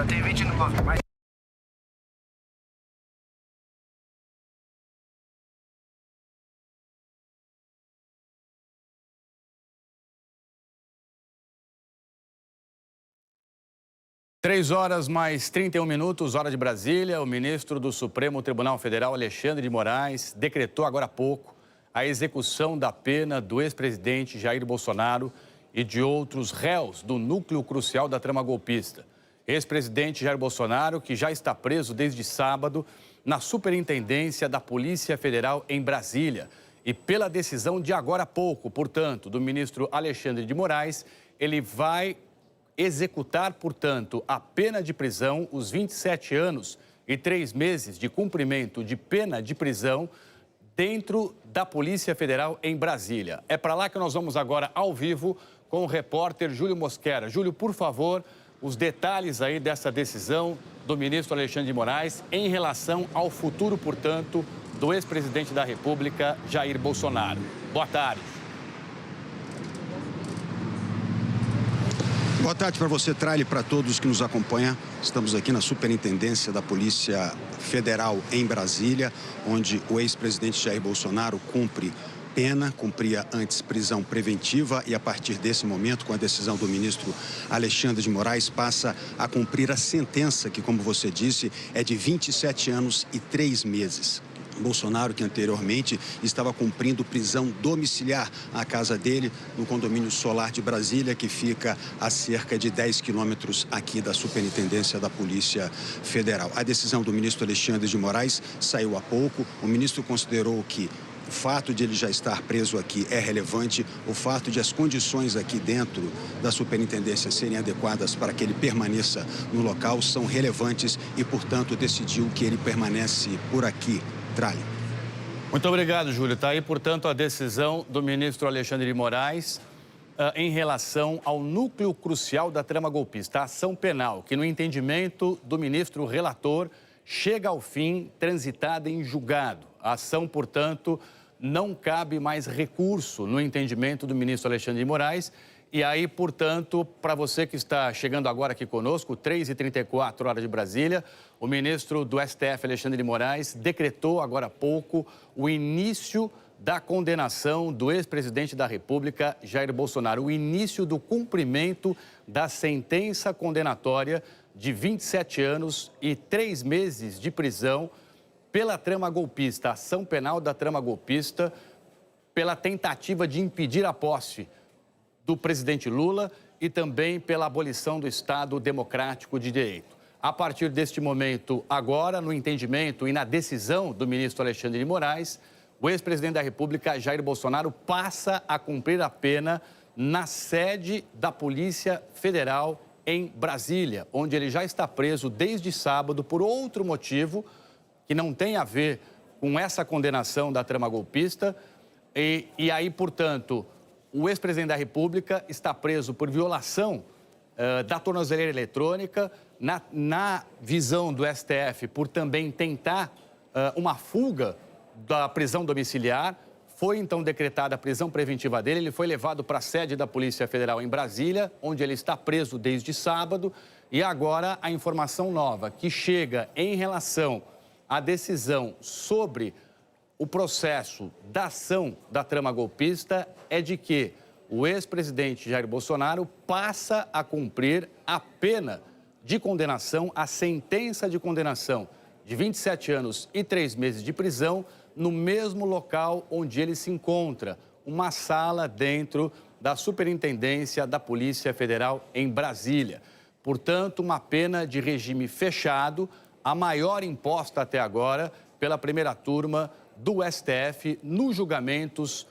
Já tem 29, mas... Três horas mais 31 minutos, hora de Brasília. O ministro do Supremo Tribunal Federal, Alexandre de Moraes, decretou agora há pouco a execução da pena do ex-presidente Jair Bolsonaro e de outros réus do núcleo crucial da trama golpista. Ex-presidente Jair Bolsonaro, que já está preso desde sábado na Superintendência da Polícia Federal em Brasília. E pela decisão de agora há pouco, portanto, do ministro Alexandre de Moraes, ele vai executar, portanto, a pena de prisão, os 27 anos e 3 meses de cumprimento de pena de prisão dentro da Polícia Federal em Brasília. É para lá que nós vamos agora ao vivo com o repórter Júlio Mosquera. Júlio, por favor, os detalhes aí dessa decisão do ministro Alexandre de Moraes em relação ao futuro, portanto, do ex-presidente da República, Jair Bolsonaro. Boa tarde. Boa tarde para você, Trali, para todos que nos acompanham. Estamos aqui na Superintendência da Polícia Federal em Brasília, onde o ex-presidente Jair Bolsonaro cumpria antes prisão preventiva e a partir desse momento, com a decisão do ministro Alexandre de Moraes, passa a cumprir a sentença que, como você disse, é de 27 anos e 3 meses. Bolsonaro, que anteriormente estava cumprindo prisão domiciliar à casa dele, no condomínio Solar de Brasília, que fica a cerca de 10 quilômetros aqui da Superintendência da Polícia Federal. A decisão do ministro Alexandre de Moraes saiu há pouco. O ministro considerou que o fato de ele já estar preso aqui é relevante, o fato de as condições aqui dentro da superintendência serem adequadas para que ele permaneça no local são relevantes e, portanto, decidiu que ele permanece por aqui. Trali. Muito obrigado, Júlio. Está aí, portanto, a decisão do ministro Alexandre de Moraes em relação ao núcleo crucial da trama golpista, a ação penal, que no entendimento do ministro relator chega ao fim transitada em julgado. A ação, portanto, não cabe mais recurso no entendimento do ministro Alexandre de Moraes. E aí, portanto, para você que está chegando agora aqui conosco, 3h34, hora de Brasília, o ministro do STF, Alexandre de Moraes, decretou agora há pouco o início da condenação do ex-presidente da República, Jair Bolsonaro, o início do cumprimento da sentença condenatória de 27 anos e 3 meses de prisão pela trama golpista, ação penal da trama golpista, pela tentativa de impedir a posse do presidente Lula e também pela abolição do Estado Democrático de Direito. A partir deste momento, agora, no entendimento e na decisão do ministro Alexandre de Moraes, o ex-presidente da República, Jair Bolsonaro, passa a cumprir a pena na sede da Polícia Federal em Brasília, onde ele já está preso desde sábado por outro motivo que não tem a ver com essa condenação da trama golpista. E aí, portanto, o ex-presidente da República está preso por violação da tornozeleira eletrônica, na visão do STF, por também tentar uma fuga da prisão domiciliar. Foi, então, decretada a prisão preventiva dele. Ele foi levado para a sede da Polícia Federal em Brasília, onde ele está preso desde sábado. E agora a informação nova que chega em relação à decisão sobre o processo da ação da trama golpista é de que o ex-presidente Jair Bolsonaro passa a cumprir a pena de condenação, a sentença de condenação de 27 anos e 3 meses de prisão no mesmo local onde ele se encontra, uma sala dentro da Superintendência da Polícia Federal em Brasília. Portanto, uma pena de regime fechado, a maior imposta até agora pela primeira turma do STF nos julgamentos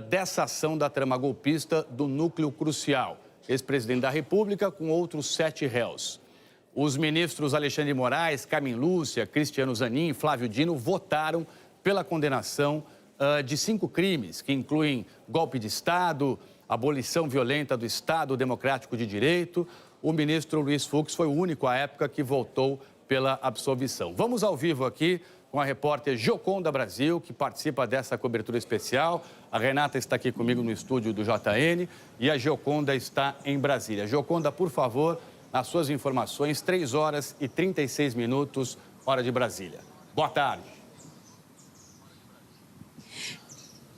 dessa ação da trama golpista do núcleo crucial. Ex-presidente da República com outros 7 réus. Os ministros Alexandre de Moraes, Carmen Lúcia, Cristiano Zanin e Flávio Dino votaram pela condenação de 5 crimes, que incluem golpe de Estado, abolição violenta do Estado Democrático de Direito. O ministro Luiz Fux foi o único à época que votou pela absolvição. Vamos ao vivo aqui com a repórter Gioconda Brasil, que participa dessa cobertura especial. A Renata está aqui comigo no estúdio do JN e a Gioconda está em Brasília. Gioconda, por favor, nas suas informações, 3 horas e 36 minutos, hora de Brasília. Boa tarde.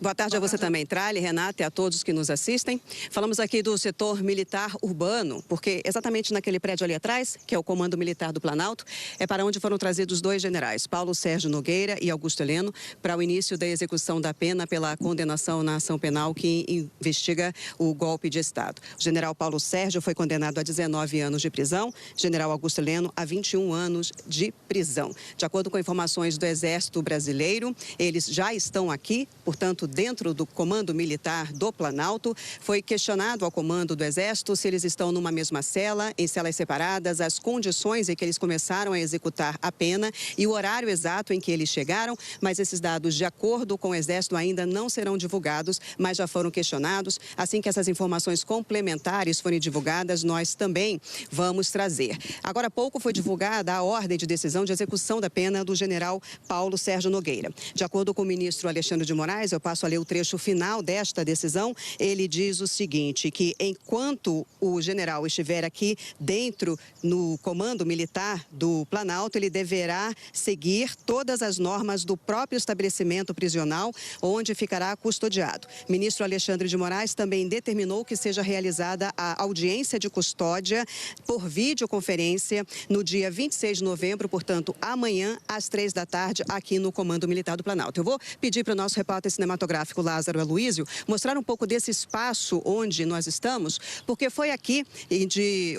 Boa tarde a você também, Trali, Renata, e a todos que nos assistem. Falamos aqui do setor militar urbano, porque exatamente naquele prédio ali atrás, que é o Comando Militar do Planalto, é para onde foram trazidos 2 generais, Paulo Sérgio Nogueira e Augusto Heleno, para o início da execução da pena pela condenação na ação penal que investiga o golpe de Estado. O general Paulo Sérgio foi condenado a 19 anos de prisão, general Augusto Heleno a 21 anos de prisão. De acordo com informações do Exército Brasileiro, eles já estão aqui, portanto, dentro do Comando Militar do Planalto. Foi questionado ao Comando do Exército se eles estão numa mesma cela, em celas separadas, as condições em que eles começaram a executar a pena e o horário exato em que eles chegaram, mas esses dados, de acordo com o Exército, ainda não serão divulgados, mas já foram questionados. Assim que essas informações complementares forem divulgadas, nós também vamos trazer. Agora há pouco foi divulgada a ordem de decisão de execução da pena do general Paulo Sérgio Nogueira. De acordo com o ministro Alexandre de Moraes, eu passo a ler o trecho final desta decisão. Ele diz o seguinte, que enquanto o general estiver aqui dentro no Comando Militar do Planalto, ele deverá seguir todas as normas do próprio estabelecimento prisional onde ficará custodiado. O ministro Alexandre de Moraes também determinou que seja realizada a audiência de custódia por videoconferência no dia 26 de novembro, portanto, amanhã, às 3 da tarde, aqui no Comando Militar do Planalto. Eu vou pedir para o nosso repórter cinematográfico Lázaro Aloísio mostrar um pouco desse espaço onde nós estamos, porque foi aqui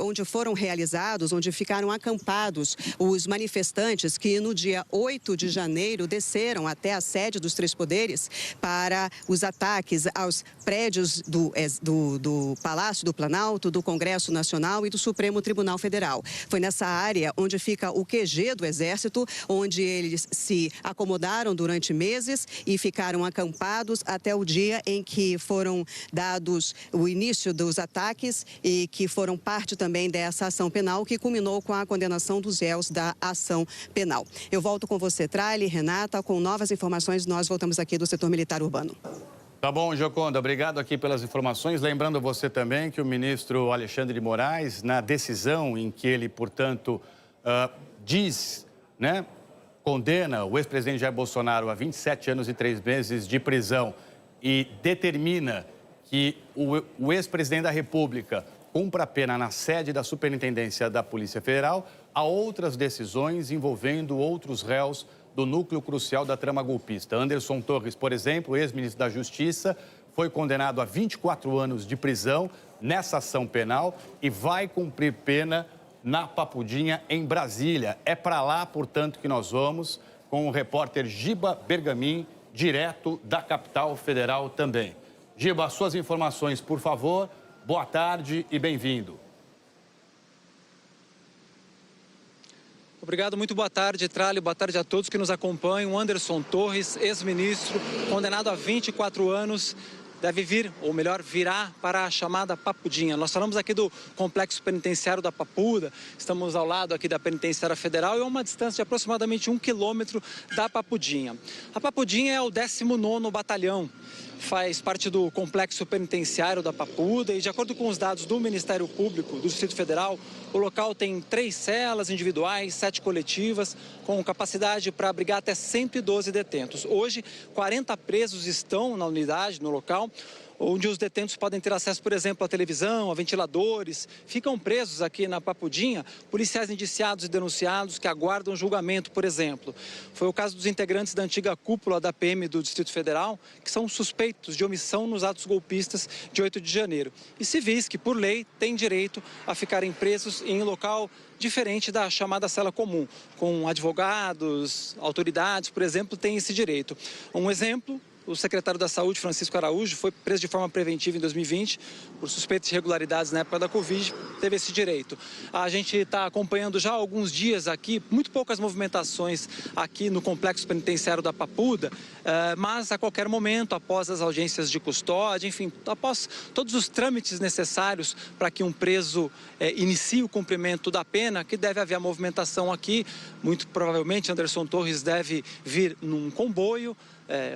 onde foram realizados, onde ficaram acampados os manifestantes que no dia 8 de janeiro desceram até a sede dos 3 poderes para os ataques aos prédios do Palácio do Planalto, do Congresso Nacional e do Supremo Tribunal Federal. Foi nessa área onde fica o QG do Exército, onde eles se acomodaram durante meses e ficaram acampados até o dia em que foram dados o início dos ataques e que foram parte também dessa ação penal que culminou com a condenação dos réus da ação penal. Eu volto com você, Trali, Renata, com novas informações. Nós voltamos aqui do setor militar urbano. Tá bom, Gioconda, obrigado aqui pelas informações. Lembrando a você também que o ministro Alexandre de Moraes, na decisão em que ele, portanto, condena o ex-presidente Jair Bolsonaro a 27 anos e 3 meses de prisão e determina que o ex-presidente da República cumpra a pena na sede da Superintendência da Polícia Federal, há outras decisões envolvendo outros réus do núcleo crucial da trama golpista. Anderson Torres, por exemplo, ex-ministro da Justiça, foi condenado a 24 anos de prisão nessa ação penal e vai cumprir pena na Papudinha, em Brasília. É para lá, portanto, que nós vamos com o repórter Giba Bergamin, direto da capital federal também. Giba, suas informações, por favor. Boa tarde e bem-vindo. Obrigado, muito boa tarde, Trali. Boa tarde a todos que nos acompanham. Anderson Torres, ex-ministro, condenado a 24 anos, deve vir, ou melhor, virá para a chamada Papudinha. Nós falamos aqui do complexo penitenciário da Papuda, estamos ao lado aqui da Penitenciária Federal e a uma distância de aproximadamente 1 quilômetro da Papudinha. A Papudinha é o 19º Batalhão, faz parte do complexo penitenciário da Papuda e, de acordo com os dados do Ministério Público do Distrito Federal, o local tem 3 celas individuais, 7 coletivas, com capacidade para abrigar até 112 detentos. Hoje, 40 presos estão na unidade, no local, onde os detentos podem ter acesso, por exemplo, à televisão, a ventiladores. Ficam presos aqui na Papudinha policiais indiciados e denunciados que aguardam julgamento, por exemplo. Foi o caso dos integrantes da antiga cúpula da PM do Distrito Federal, que são suspeitos de omissão nos atos golpistas de 8 de janeiro. E civis que, por lei, têm direito a ficarem presos em um local diferente da chamada cela comum, com advogados, autoridades, por exemplo, têm esse direito. Um exemplo: o secretário da Saúde, Francisco Araújo, foi preso de forma preventiva em 2020 por suspeitas de irregularidades na época da Covid, teve esse direito. A gente está acompanhando já há alguns dias aqui, muito poucas movimentações aqui no complexo penitenciário da Papuda, mas a qualquer momento, após as audiências de custódia, enfim, após todos os trâmites necessários para que um preso inicie o cumprimento da pena, que deve haver a movimentação aqui. Muito provavelmente Anderson Torres deve vir num comboio,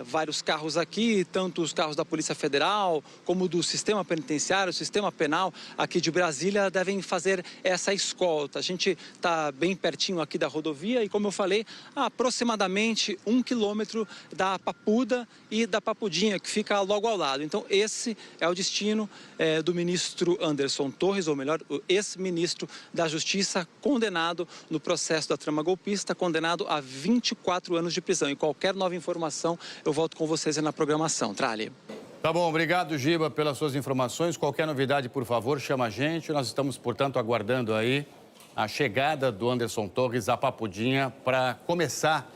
vários carros carros aqui, tanto os carros da Polícia Federal como do Sistema Penitenciário, Sistema Penal aqui de Brasília devem fazer essa escolta. A gente está bem pertinho aqui da rodovia e, como eu falei, a aproximadamente 1 quilômetro da Papuda e da Papudinha, que fica logo ao lado. Então, esse é o destino do ministro Anderson Torres, ou melhor, o ex-ministro da Justiça, condenado no processo da trama golpista, condenado a 24 anos de prisão. E qualquer nova informação, eu volto com vocês na programação. Trali. Tá bom, obrigado, Giba, pelas suas informações. Qualquer novidade, por favor, chama a gente. Nós estamos, portanto, aguardando aí a chegada do Anderson Torres à Papudinha para começar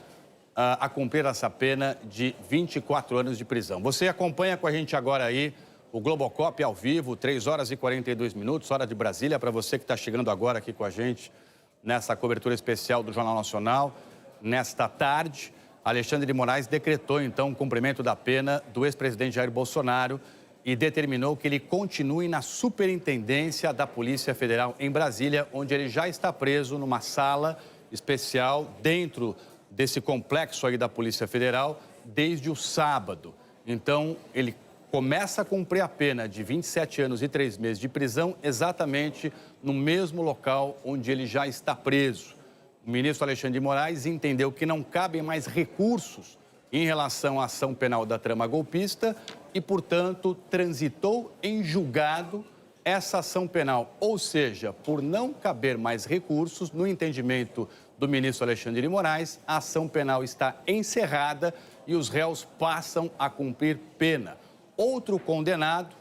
a cumprir essa pena de 24 anos de prisão. Você acompanha com a gente agora aí o Globocop ao vivo, 3 horas e 42 minutos, hora de Brasília. Para você que está chegando agora aqui com a gente nessa cobertura especial do Jornal Nacional, nesta tarde, Alexandre de Moraes decretou, então, o cumprimento da pena do ex-presidente Jair Bolsonaro e determinou que ele continue na Superintendência da Polícia Federal em Brasília, onde ele já está preso numa sala especial dentro desse complexo aí da Polícia Federal desde o sábado. Então, ele começa a cumprir a pena de 27 anos e 3 meses de prisão exatamente no mesmo local onde ele já está preso. O ministro Alexandre de Moraes entendeu que não cabem mais recursos em relação à ação penal da trama golpista e, portanto, transitou em julgado essa ação penal. Ou seja, por não caber mais recursos, no entendimento do ministro Alexandre de Moraes, a ação penal está encerrada e os réus passam a cumprir pena. Outro condenado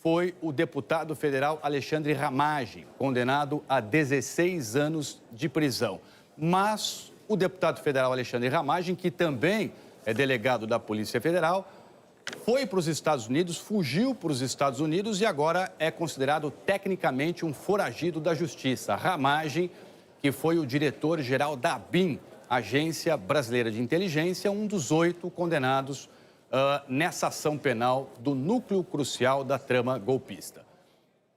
foi o deputado federal Alexandre Ramagem, condenado a 16 anos de prisão. Mas o deputado federal Alexandre Ramagem, que também é delegado da Polícia Federal, foi para os Estados Unidos, fugiu para os Estados Unidos e agora é considerado tecnicamente um foragido da Justiça. Ramagem, que foi o diretor-geral da ABIN, Agência Brasileira de Inteligência, um dos 8 condenados nessa ação penal do núcleo crucial da trama golpista.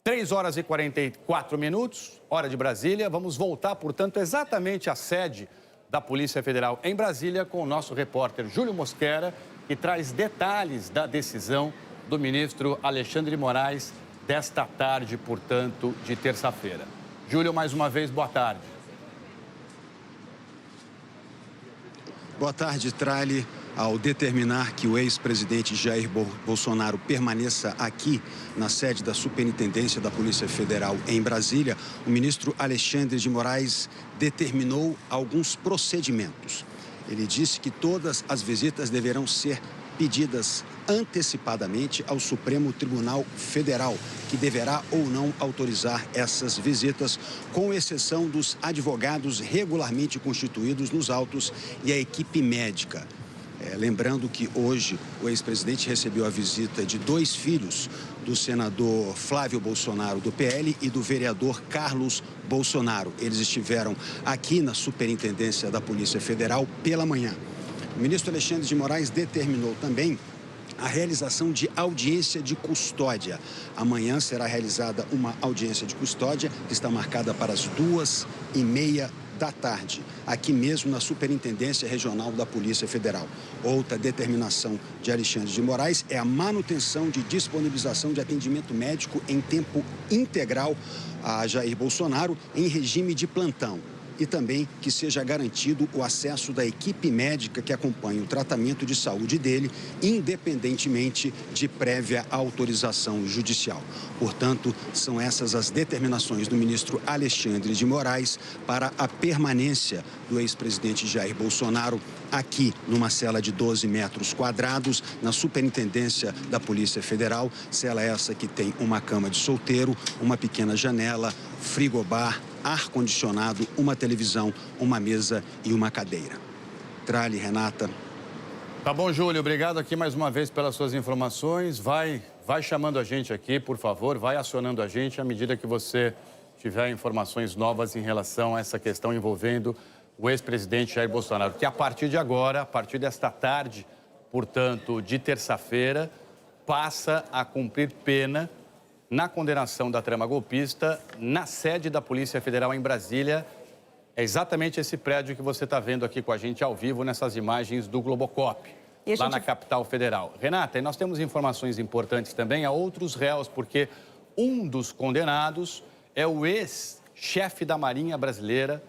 3 horas e 44 minutos, hora de Brasília. Vamos voltar, portanto, exatamente à sede da Polícia Federal em Brasília com o nosso repórter Júlio Mosquera, que traz detalhes da decisão do ministro Alexandre de Moraes desta tarde, portanto, de terça-feira. Júlio, mais uma vez, boa tarde. Boa tarde, Trali. Ao determinar que o ex-presidente Jair Bolsonaro permaneça aqui na sede da Superintendência da Polícia Federal em Brasília, o ministro Alexandre de Moraes determinou alguns procedimentos. Ele disse que todas as visitas deverão ser pedidas antecipadamente ao Supremo Tribunal Federal, que deverá ou não autorizar essas visitas, com exceção dos advogados regularmente constituídos nos autos e a equipe médica. Lembrando que hoje o ex-presidente recebeu a visita de 2 filhos do senador Flávio Bolsonaro, do PL, e do vereador Carlos Bolsonaro. Eles estiveram aqui na Superintendência da Polícia Federal pela manhã. O ministro Alexandre de Moraes determinou também a realização de audiência de custódia. Amanhã será realizada uma audiência de custódia que está marcada para as 2h30 da tarde, aqui mesmo na Superintendência Regional da Polícia Federal. Outra determinação de Alexandre de Moraes é a manutenção de disponibilização de atendimento médico em tempo integral a Jair Bolsonaro em regime de plantão. E também que seja garantido o acesso da equipe médica que acompanha o tratamento de saúde dele, independentemente de prévia autorização judicial. Portanto, são essas as determinações do ministro Alexandre de Moraes para a permanência do ex-presidente Jair Bolsonaro aqui numa cela de 12 metros quadrados, na Superintendência da Polícia Federal. Cela essa que tem uma cama de solteiro, uma pequena janela, frigobar, ar-condicionado, uma televisão, uma mesa e uma cadeira. Trali, Renata. Tá bom, Júlio. Obrigado aqui mais uma vez pelas suas informações. Vai chamando a gente aqui, por favor. Vai acionando a gente à medida que você tiver informações novas em relação a essa questão envolvendo o ex-presidente Jair Bolsonaro, que a partir de agora, a partir desta tarde, portanto, de terça-feira, passa a cumprir pena na condenação da trama golpista na sede da Polícia Federal em Brasília. É exatamente esse prédio que você está vendo aqui com a gente ao vivo nessas imagens do Globocop. lá na capital federal. Renata, e nós temos informações importantes também a outros réus, porque um dos condenados é o ex-chefe da Marinha Brasileira,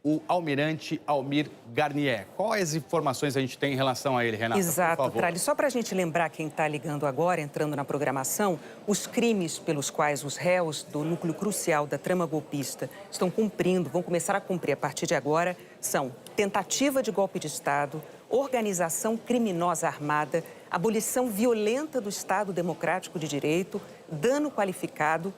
o almirante Almir Garnier. Quais informações a gente tem em relação a ele, Renata? Exato, Trali. Só para a gente lembrar quem está ligando agora, entrando na programação, os crimes pelos quais os réus do núcleo crucial da trama golpista estão cumprindo, vão começar a cumprir a partir de agora, são tentativa de golpe de Estado, organização criminosa armada, abolição violenta do Estado Democrático de Direito, dano qualificado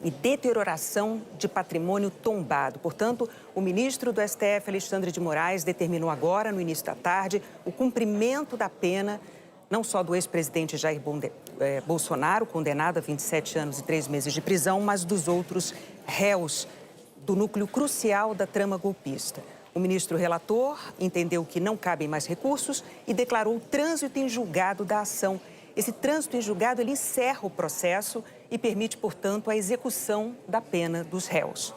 e deterioração de patrimônio tombado. Portanto, o ministro do STF, Alexandre de Moraes, determinou agora, no início da tarde, o cumprimento da pena, não só do ex-presidente Jair Bolsonaro, condenado a 27 anos e 3 meses de prisão, mas dos outros réus do núcleo crucial da trama golpista. O ministro relator entendeu que não cabem mais recursos e declarou o trânsito em julgado da ação. Esse trânsito em julgado, ele encerra o processo e permite, portanto, a execução da pena dos réus.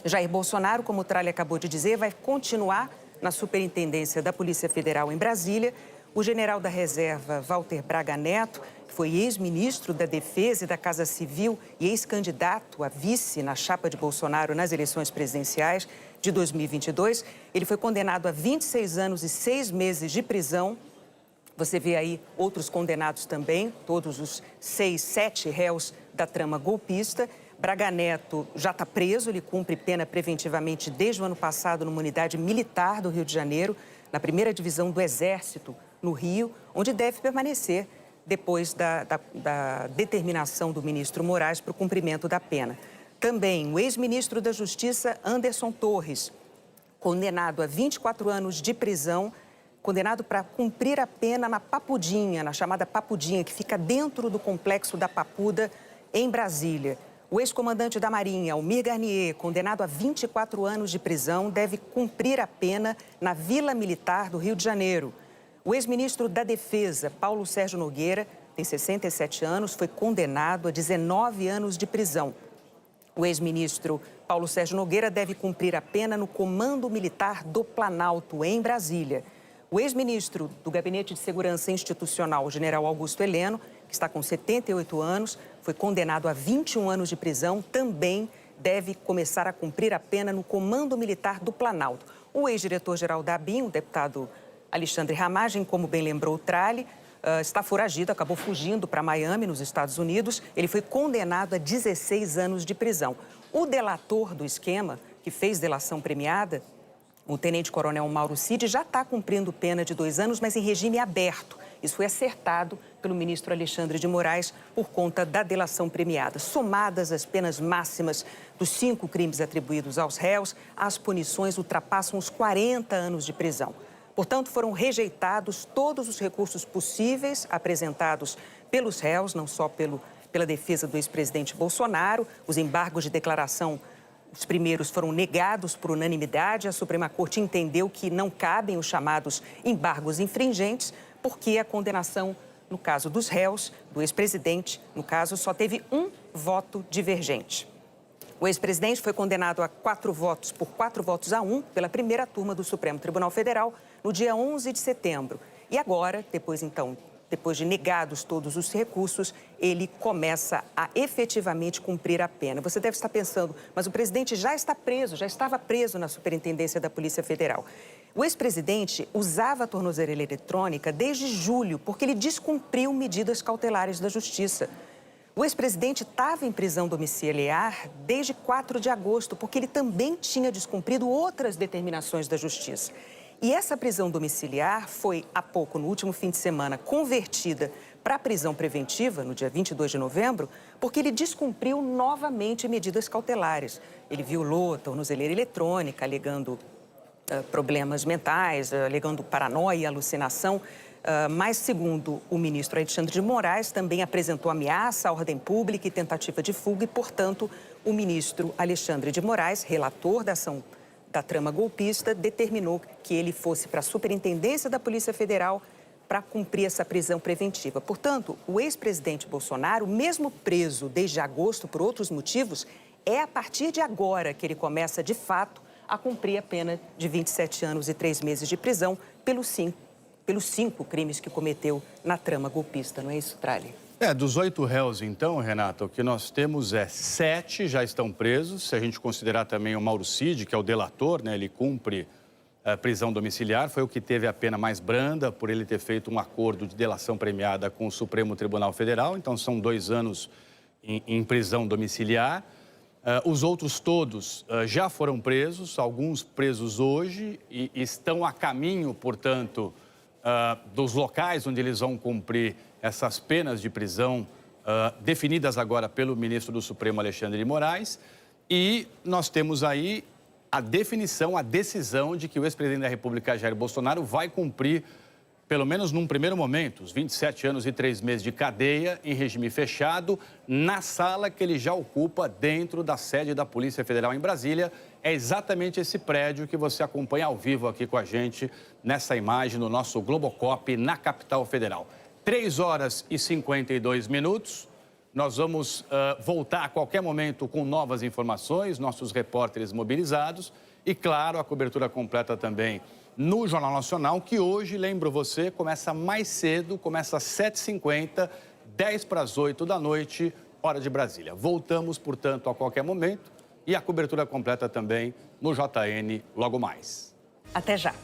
Jair Bolsonaro, como o Trali acabou de dizer, vai continuar na Superintendência da Polícia Federal em Brasília. O general da reserva, Walter Braga Neto, que foi ex-ministro da Defesa e da Casa Civil e ex-candidato a vice na chapa de Bolsonaro nas eleições presidenciais de 2022, ele foi condenado a 26 anos e 6 meses de prisão. Você vê aí outros condenados também, todos os 7 réus da trama golpista. Braga Neto já está preso, ele cumpre pena preventivamente desde o ano passado numa unidade militar do Rio de Janeiro, na 1ª Divisão do Exército, no Rio, onde deve permanecer depois da determinação do ministro Moraes para o cumprimento da pena. Também o ex-ministro da Justiça, Anderson Torres, condenado a 24 anos de prisão, condenado para cumprir a pena na Papudinha, na chamada Papudinha, que fica dentro do complexo da Papuda, em Brasília. O ex-comandante da Marinha, Almir Garnier, condenado a 24 anos de prisão, deve cumprir a pena na Vila Militar do Rio de Janeiro. O ex-ministro da Defesa, Paulo Sérgio Nogueira, tem 67 anos, foi condenado a 19 anos de prisão. O ex-ministro Paulo Sérgio Nogueira deve cumprir a pena no Comando Militar do Planalto, em Brasília. O ex-ministro do Gabinete de Segurança Institucional, o general Augusto Heleno, que está com 78 anos, foi condenado a 21 anos de prisão, também deve começar a cumprir a pena no Comando Militar do Planalto. O ex-diretor-geral da ABIN, o deputado Alexandre Ramagem, como bem lembrou o Trali, está foragido, acabou fugindo para Miami, nos Estados Unidos. Ele foi condenado a 16 anos de prisão. O delator do esquema, que fez delação premiada, o tenente-coronel Mauro Cid, já está cumprindo pena de 2 anos, mas em regime aberto. Isso foi acertado pelo ministro Alexandre de Moraes por conta da delação premiada. Somadas as penas máximas dos 5 crimes atribuídos aos réus, as punições ultrapassam os 40 anos de prisão. Portanto, foram rejeitados todos os recursos possíveis apresentados pelos réus, não só pela defesa do ex-presidente Bolsonaro. Os embargos de declaração, os primeiros foram negados por unanimidade. A Suprema Corte entendeu que não cabem os chamados embargos infringentes, porque a condenação, no caso dos réus, do ex-presidente, no caso, só teve um voto divergente. O ex-presidente foi condenado a 4 votos, por 4 votos a 1, pela primeira turma do Supremo Tribunal Federal, no dia 11 de setembro. E agora, depois de negados todos os recursos, ele começa a efetivamente cumprir a pena. Você deve estar pensando, mas o presidente já está preso, já estava preso na Superintendência da Polícia Federal. O ex-presidente usava a tornozeleira eletrônica desde julho, porque ele descumpriu medidas cautelares da Justiça. O ex-presidente estava em prisão domiciliar desde 4 de agosto, porque ele também tinha descumprido outras determinações da Justiça. E essa prisão domiciliar foi, há pouco, no último fim de semana, convertida para prisão preventiva, no dia 22 de novembro, porque ele descumpriu novamente medidas cautelares. Ele violou a tornozeleira eletrônica, alegando problemas mentais, alegando paranoia e alucinação. Mas, segundo o ministro Alexandre de Moraes, também apresentou ameaça à ordem pública e tentativa de fuga e, portanto, o ministro Alexandre de Moraes, relator da ação da trama golpista, determinou que ele fosse para a Superintendência da Polícia Federal para cumprir essa prisão preventiva. Portanto, o ex-presidente Bolsonaro, mesmo preso desde agosto por outros motivos, é a partir de agora que ele começa, de fato, a cumprir a pena de 27 anos e 3 meses de prisão pelos pelos 5 crimes que cometeu na trama golpista, não é isso, Trali? Dos 8 réus, então, Renata, o que nós temos 7 já estão presos. Se a gente considerar também o Mauro Cid, que é o delator, né, ele cumpre prisão domiciliar, foi o que teve a pena mais branda por ele ter feito um acordo de delação premiada com o Supremo Tribunal Federal. Então, são 2 anos em prisão domiciliar. Os outros todos já foram presos, alguns presos hoje e estão a caminho, portanto, dos locais onde eles vão cumprir essas penas de prisão definidas agora pelo ministro do Supremo, Alexandre de Moraes. E nós temos aí a definição, a decisão de que o ex-presidente da República, Jair Bolsonaro, vai cumprir, pelo menos num primeiro momento, os 27 anos e 3 meses de cadeia em regime fechado, na sala que ele já ocupa dentro da sede da Polícia Federal em Brasília. É exatamente esse prédio que você acompanha ao vivo aqui com a gente, nessa imagem, no nosso Globocop, na capital federal. 3 horas e 52 minutos. Nós vamos voltar a qualquer momento com novas informações, nossos repórteres mobilizados e, claro, a cobertura completa também no Jornal Nacional, que hoje, lembro você, começa mais cedo, começa às 7h50, 10 para as 8 da noite, hora de Brasília. Voltamos, portanto, a qualquer momento e a cobertura completa também no JN logo mais. Até já.